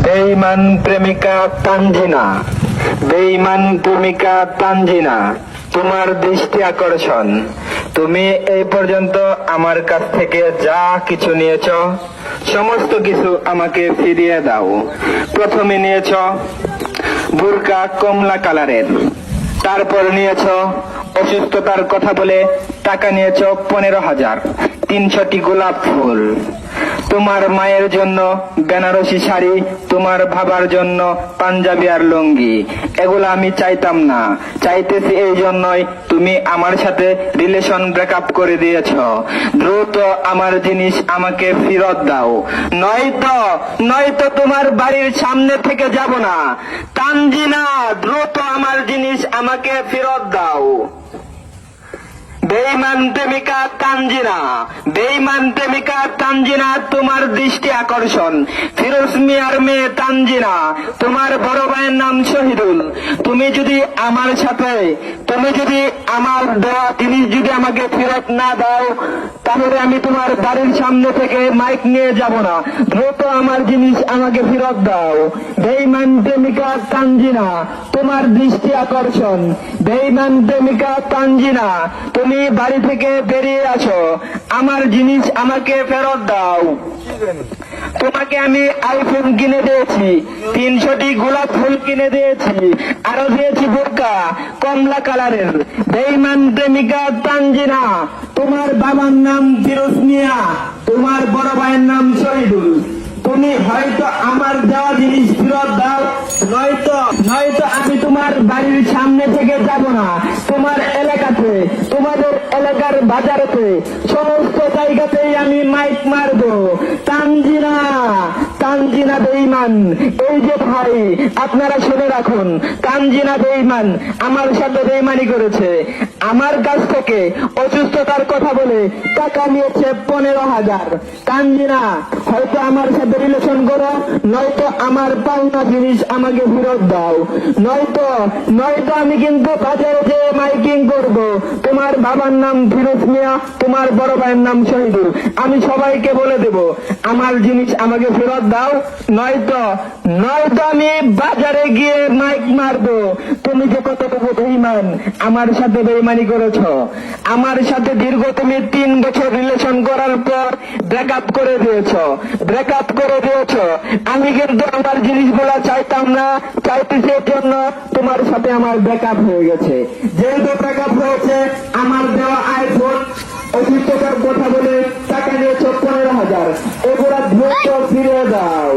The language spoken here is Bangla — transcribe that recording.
বেঈমান প্রেমিকা তানজিনা, বেঈমান প্রেমিকা তানজিনা, তোমার দৃষ্টি আকর্ষণ। তুমি এই পর্যন্ত আমার কাছ থেকে যা কিছু নিয়েছ সমস্ত কিছু আমাকে ফিরিয়ে দাও। প্রথমে নিয়েছ বুরকা কমলা কালারের, তারপর নিয়েছ অসুস্থতার কথা বলে টাকা নিয়েছ 15,000, 300টি গোলাপ ফুল, তোমার মায়ের জন্য বেনারসি শাড়ি, তোমার বাবার জন্য পাঞ্জাবি আর লুঙ্গি। এগুলো আমি চাইতাম না, চাইতেছি এই জন্যই তুমি আমার সাথে রিলেশন ব্রেকআপ করে দিয়েছ। দ্রুত আমার জিনিস আমাকে ফেরত দাও, নয়তো তোমার বাড়ির সামনে থেকে যাব না। তানজিনা, দ্রুত আমার জিনিস আমাকে ফেরত দাও। বেঈমান প্রেমিকা তানজিনা, বেঈমান প্রেমিকা তানজিনা, তোমার দৃষ্টি আকর্ষণ। ফিরোজ মিয়ার মেয়ে তানজিনা, তোমার বড় ভাইয়ের নাম শহীদুল। তুমি যদি আমার দেওয়া জিনিস যদি আমাকে ফেরত না দাও, তাহলে আমি তোমার বাড়ির সামনে থেকে মাইক নিয়ে যাব না। দ্রুত আমার জিনিস আমাকে ফেরত দাও। বেঈমান প্রেমিকা তানজিনা, তোমার দৃষ্টি আকর্ষণ। বেঈমান প্রেমিকা তানজিনা, তুমি বাড়ি থেকে বেরিয়ে আসো, আমার জিনিস আমাকে ফেরত দাও। তোমাকে আমি আইফোন কিনে দিয়েছি, 300টি গোলাপ ফুল কিনে দিয়েছি, আরো দিয়েছি বোরকা কমলা কালারের। বেঈমান প্রেমিকা তানজিনা, তোমার বাবার নাম ফিরোজ মিয়া, তোমার বড় ভাইয়ের নাম শহীদুল। তুমি হয়তো আমার দেওয়া জিনিস ফেরত দাও, নয়তো আমি তোমার বাড়ির সামনে থেকে যাব না। তোমার এলাকাতে, তোমাদের এলাকার বাজারেতে, সমস্ত জায়গাতেই আমি মাইক মারবো। তানজিনা, তানজিনা বেঈমান। এই যে ভাই, আপনারা শুনে রাখুন, তানজিনা বেঈমান আমার সাথে বেঈমানি করেছে। আমার কাছ থেকে অসুস্থতার কথা বলে টাকা নিয়েছে 15,000। তানজিনা, হয়তো আমার সাথে রিলেশন করো, নয়তো আমার পাওনা জিনিস আমাকে ফেরত দাও, নয়তো আমি কিন্তু বাজারে যে মাইকিং করব। তোমার বাবার নাম ফিরোজ মিয়া, তোমার বড় ভাইয়ের নাম শহীদুল। আমি সবাইকে বলে দেব আমার জিনিস আমাকে ফেরত দাও, নয়তো আমি বাজারে গিয়ে মাইক মারবো। তুমি যে কতটুকু বেঈমান, আমার সাথে বেঈমানি করেছ। আমার সাথে দীর্ঘ তুমি 3 বছর রিলেশন করার পর ব্রেকআপ করে দিয়েছ। আমি কিন্তু আমার জিনিসগুলা চাইতাম না, চাইতেছি এর জন্য তোমার সাথে আমার ব্রেকআপ হয়ে গেছে। যেহেতু ব্রেকআপ হয়েছে, আমার দেওয়া আইফোন অসুস্থতার কথা বলে টাকা নিয়েছ 15,000, এগুলা দ্রুত ফিরে দাও।